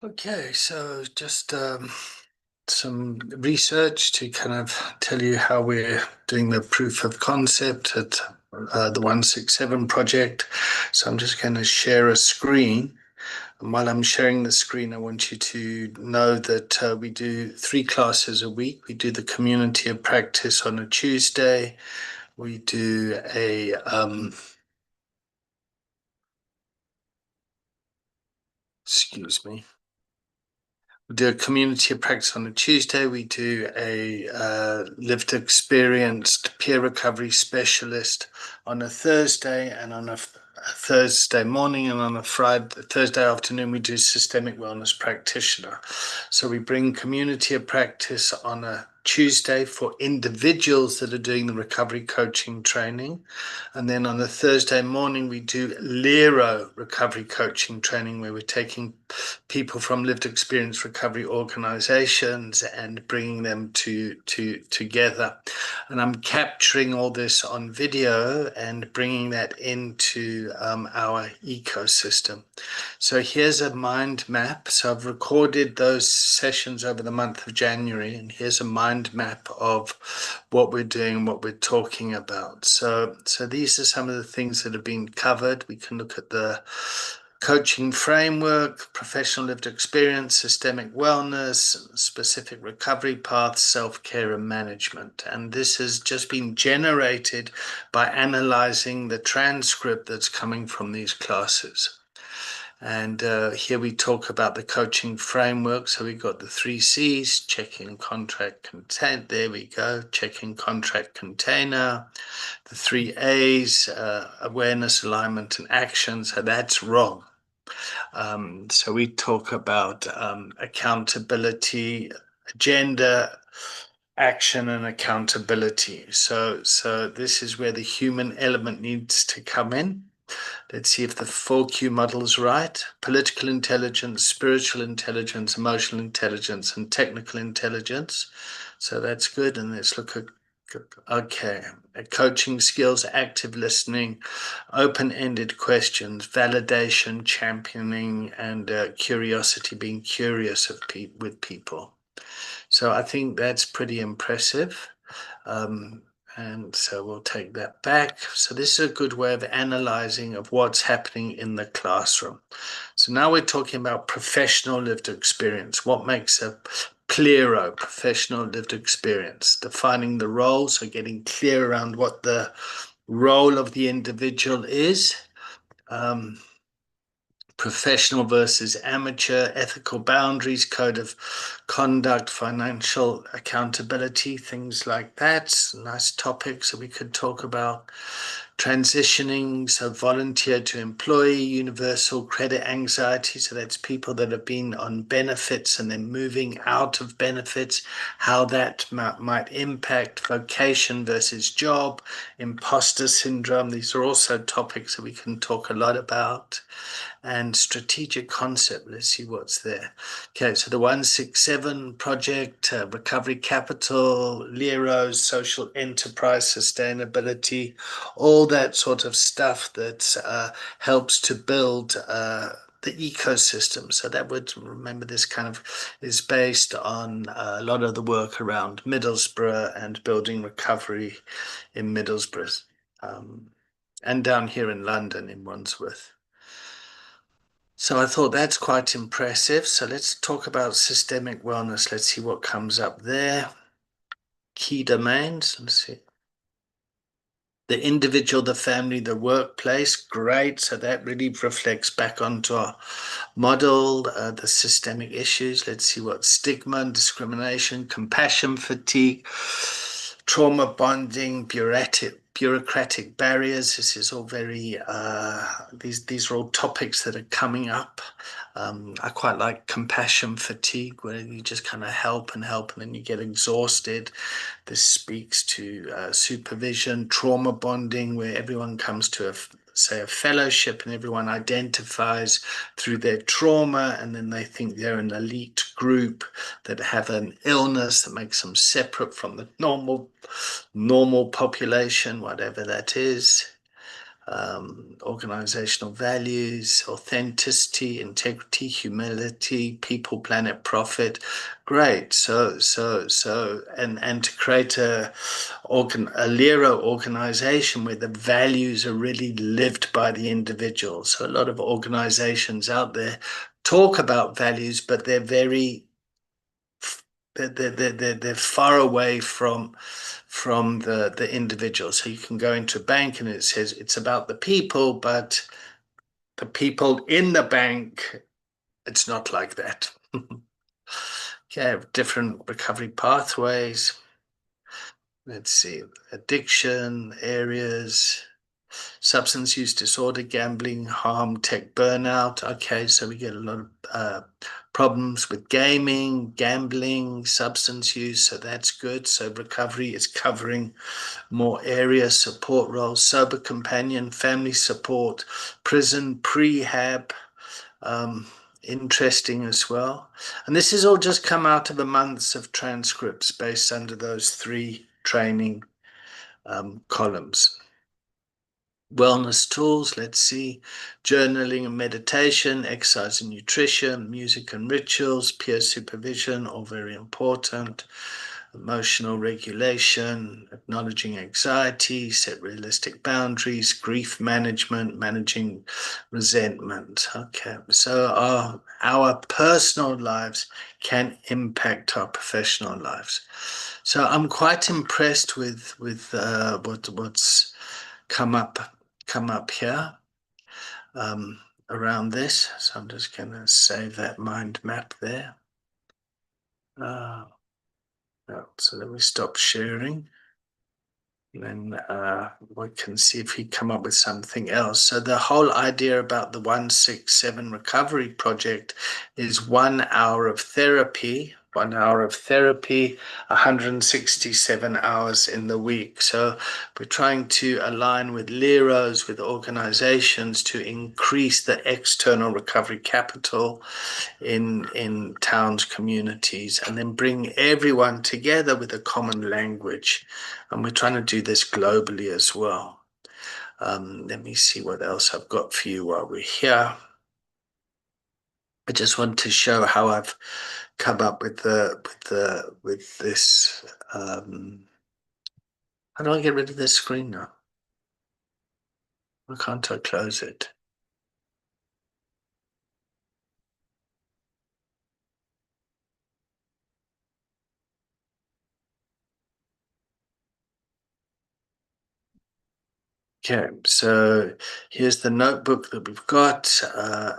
Okay, so just some research to kind of tell you how we're doing the proof of concept at the 167 project. So I'm just going to share a screen. And while I'm sharing the screen, I want you to know that we do 3 classes a week. We do the community of practice on a Tuesday. We do excuse me. We do a community of practice on a Tuesday. We do a lived experienced peer recovery specialist on a Thursday, and on a Thursday morning, and on a Thursday afternoon, we do systemic wellness practitioner. So we bring community of practice on a Tuesday for individuals that are doing the recovery coaching training. And then on a Thursday morning, we do Lero recovery coaching training, where we're taking people from lived experience recovery organizations and bringing them together. And I'm capturing all this on video and bringing that into our ecosystem. So here's a mind map. So I've recorded those sessions over the month of January, and here's a mind map of what we're doing, what we're talking about. So these are some of the things that have been covered. We can look at the coaching framework, professional lived experience, systemic wellness, specific recovery paths, self-care and management. And this has just been generated by analyzing the transcript that's coming from these classes. And here we talk about the coaching framework. So we got the 3 C's: check-in, contract, content. There we go. Check-in, contract, container. The 3 A's: awareness, alignment, and action. So that's wrong. So we talk about accountability, agenda, action, and accountability. So this is where the human element needs to come in. Let's see if the 4Q model is right. Political intelligence, spiritual intelligence, emotional intelligence, and technical intelligence. So that's good. And let's look at, okay, coaching skills, active listening, open-ended questions, validation, championing, and curiosity, being curious with people. So I think that's pretty impressive. Um, and so we'll take that back. So this is a good way of analyzing of what's happening in the classroom. So now we're talking about professional lived experience. What makes a PLERO, professional lived experience? Defining the role, so getting clear around what the role of the individual is. Um, Professional versus amateur, ethical boundaries, code of conduct, financial accountability, things like that. Nice topics that we could talk about. Transitioning, so volunteer to employee, universal credit anxiety, so that's people that have been on benefits and then moving out of benefits, how that might impact vocation versus job, imposter syndrome. These are also topics that we can talk a lot about. And strategic concept. Let's see what's there. Okay, so the 167 project, recovery capital, Lero's social enterprise, sustainability, all that sort of stuff that helps to build the ecosystem. So that would, remember, this kind of is based on a lot of the work around Middlesbrough and building recovery in Middlesbrough, and down here in London in Wandsworth. So I thought that's quite impressive. So let's talk about systemic wellness. Let's see what comes up there. Key domains. Let's see. The individual, the family, the workplace. Great. So that really reflects back onto our model, the systemic issues. Let's see what stigma and discrimination, compassion fatigue, trauma bonding, bureaucratic barriers. This is all very, these are all topics that are coming up. I quite like compassion fatigue, where you just kind of help and help, and then you get exhausted. This speaks to supervision, trauma bonding, where everyone comes to say a fellowship and everyone identifies through their trauma, and then they think they're an elite group that have an illness that makes them separate from the normal population, whatever that is. organizational values, authenticity, integrity, humility, people, planet, profit. Great. And to create a Lero organization where the values are really lived by the individual. So a lot of organizations out there talk about values, but they're far away from the individual. So you can go into a bank and it says it's about the people, but the people in the bank, it's not like that. Okay, different recovery pathways. Let's see, addiction areas, substance use disorder, gambling, harm, tech, burnout. Okay, so we get a lot of problems with gaming, gambling, substance use, so that's good. So recovery is covering more areas, support roles, sober companion, family support, prison, prehab, um, interesting as well. And this has all just come out of a months of transcripts based under those three training columns. Wellness tools, let's see, journaling and meditation, exercise and nutrition, music and rituals, peer supervision, all very important. Emotional regulation, acknowledging anxiety, set realistic boundaries, grief management, managing resentment. Okay, so our personal lives can impact our professional lives. So I'm quite impressed with what's come up here um, around this. So I'm just going to save that mind map there. So let me stop sharing. Then we can see if he come up with something else. So the whole idea about the 167 recovery project is 1 hour of therapy, 167 hours in the week. So we're trying to align with LEROs, with organizations to increase the external recovery capital in towns, communities, and then bring everyone together with a common language. And we're trying to do this globally as well. Let me see what else I've got for you while we're here. I just want to show how I've come up with this. How do I get rid of this screen now? Why can't I close it? Okay, so here's the notebook that we've got,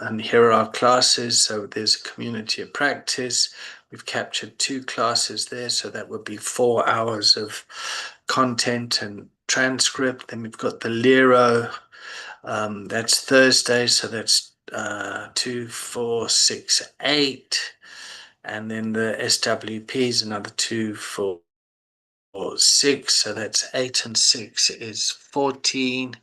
and here are our classes. So there's a community of practice. We've captured 2 classes there, so that would be 4 hours of content and transcript. Then we've got the Lero, that's Thursday, so that's 2, 4, 6, 8. And then the SWP is another 2, 4, 6, so that's 8 and 6 is 14.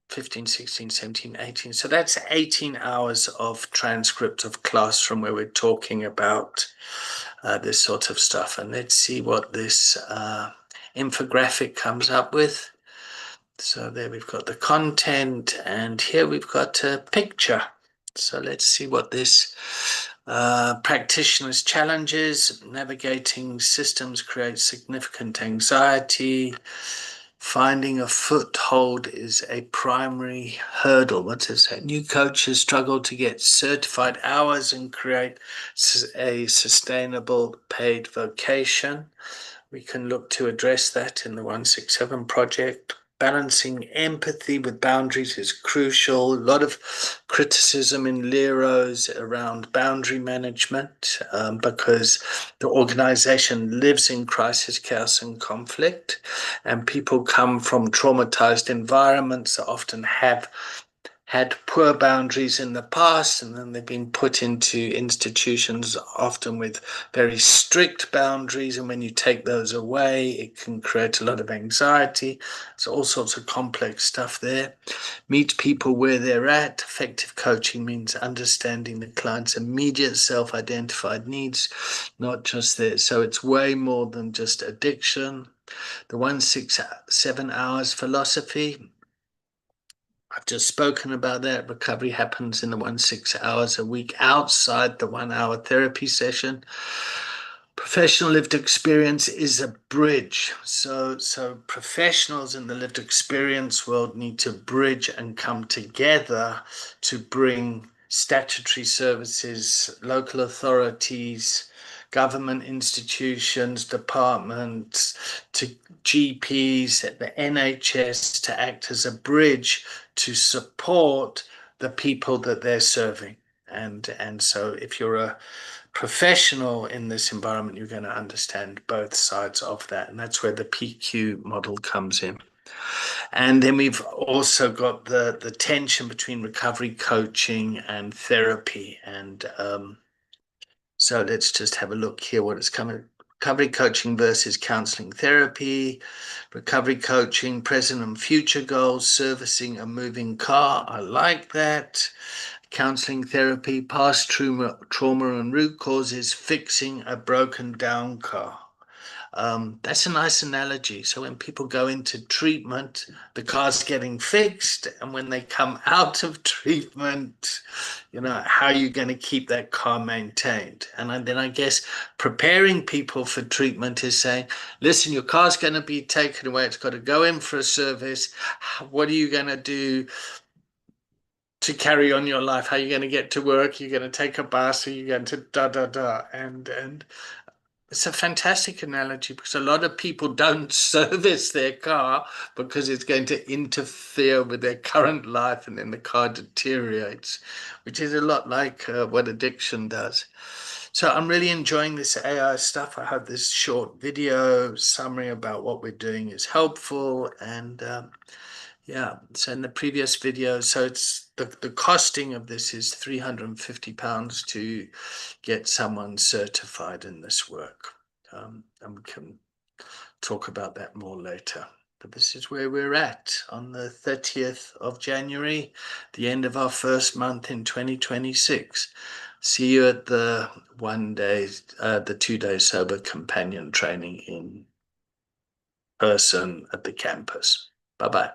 15, 16, 17, 18. So that's 18 hours of transcript of class from where we're talking about this sort of stuff. And let's see what this infographic comes up with. So there we've got the content, and here we've got a picture. So let's see what this practitioner's challenges. Navigating systems creates significant anxiety. Finding a foothold is a primary hurdle. What does that? New coaches struggle to get certified hours and create a sustainable paid vocation. We can look to address that in the 167 project. Balancing empathy with boundaries is crucial. A lot of criticism in Lero's around boundary management because the organization lives in crisis, chaos, and conflict, and people come from traumatized environments that often have had poor boundaries in the past, and then they've been put into institutions often with very strict boundaries, and when you take those away it can create a lot of anxiety. So all sorts of complex stuff there. Meet people where they're at. Effective coaching means understanding the client's immediate self-identified needs, not just theirs. So it's way more than just addiction. The 167 hours philosophy, I've just spoken about that. Recovery happens in the 1 6 hours a week outside the 1 hour therapy session. Professional lived experience is a bridge. So professionals in the lived experience world need to bridge and come together to bring statutory services, local authorities, government institutions, departments, to GPs, the NHS to act as a bridge to support the people that they're serving. And so if you're a professional in this environment, you're going to understand both sides of that. And that's where the PQ model comes in. And then we've also got the tension between recovery coaching and therapy. And so let's just have a look here what is coming. Recovery coaching versus counseling therapy, recovery coaching, present and future goals, servicing a moving car. I like that. Counseling therapy, past trauma and root causes, fixing a broken down car. That's a nice analogy. So when people go into treatment, the car's getting fixed, and when they come out of treatment, how are you going to keep that car maintained? And then I guess preparing people for treatment is saying, listen, your car's going to be taken away. It's got to go in for a service. What are you going to do to carry on your life? How are you going to get to work? You're going to take a bus, or you're going to da da da. And it's a fantastic analogy because a lot of people don't service their car because it's going to interfere with their current life, and then the car deteriorates, which is a lot like what addiction does. So I'm really enjoying this AI stuff. I hope this short video summary about what we're doing is helpful. And yeah, so in the previous video, so it's the costing of this is £350 to get someone certified in this work. And we can talk about that more later. But this is where we're at on the 30th of January, the end of our first month in 2026. See you at the the 2 day sober companion training in person at the campus. Bye-bye.